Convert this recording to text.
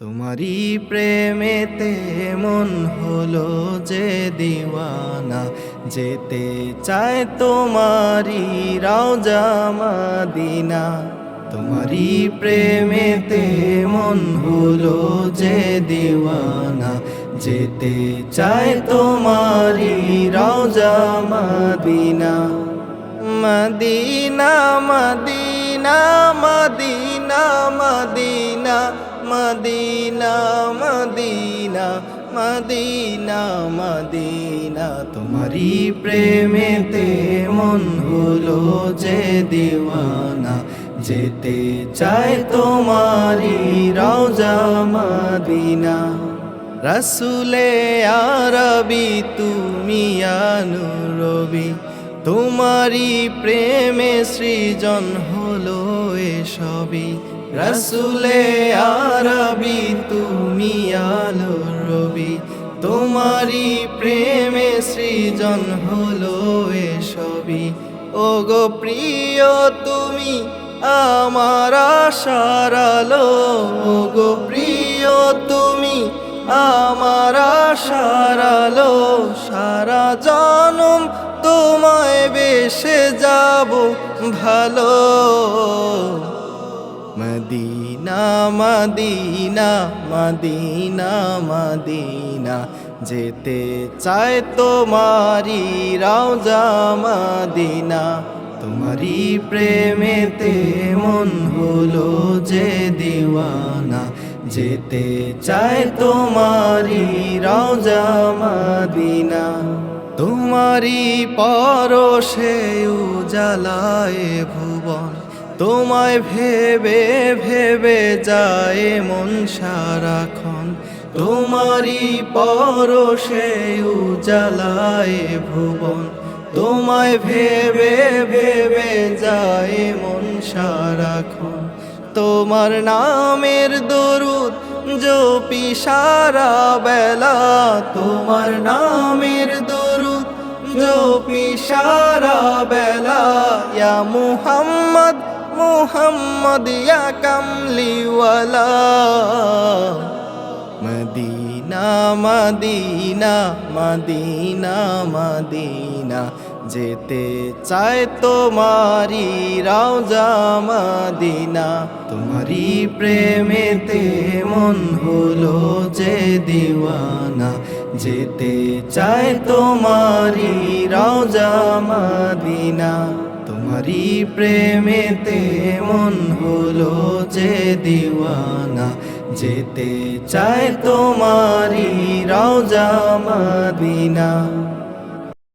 তোমারি প্রেমেতে মন হলো যে দিওয়ানা, যেতে চায় তোমারি রওজা মদিনা। তোমারি প্রেমেতে মন হলো যে দিওয়ানা, যেতে চায় তোমারি রওজা Medina. Medina Medina Medina Medina Medina Medina Medina Medina. তোমারি প্রেমেতে মন হলো যে দিওয়ানা, যেতে চায় তোমারি রওজা মদিনা। রসুলে আরবি তুমি আনুরবি, তোমারি প্রেমে সৃজন হলো এসবই। রসুলে আরবি তুমি আলোর রবি, তোমারি প্রেমে সৃজন হলো এসবই। ও গো প্রিয় তুমি আমার আশার আলো, ও গো প্রিয় তুমি আমার আশার আলো। সারা জনম তোমায় বেসে যাব ভালো। মদিনা মদিনা মদিনা মদিনা, যেতে চায় তোমারি রওজা মদিনা। তোমারি প্রেমেতে মন হলো যে দিওয়ানা, যেতে চায় তোমারি রওজা মদিনা। তোমারি পরশে উজালায় ভুবন, তোমায় ভেবে ভেবে যায় মন সারাক্ষণ। তোমারি পরশে উজালায় ভুবন, তোমায় ভেবে ভেবে যায় মন সারাক্ষণ। তোমার নামের দরুদ জপি সারা বেলা, তোমার নামের দরুদ জপি সারা বেলা। ইয়া মুহাম্মদ মুহাম্মদ ইয়া কামলিওয়ালা। মদিনা মদিনা মদিনা মদিনা, যেতে চায় তোমারি রওজা মদিনা। তোমারি প্রেমেতে মন হলো যে দিওয়ানা, যেতে চায় তোমারি রওজা মদিনা। তোমারি প্রেমেতে মন হলো যে দিওয়ানা, যেতে চায় তোমারি রওজা মদিনা।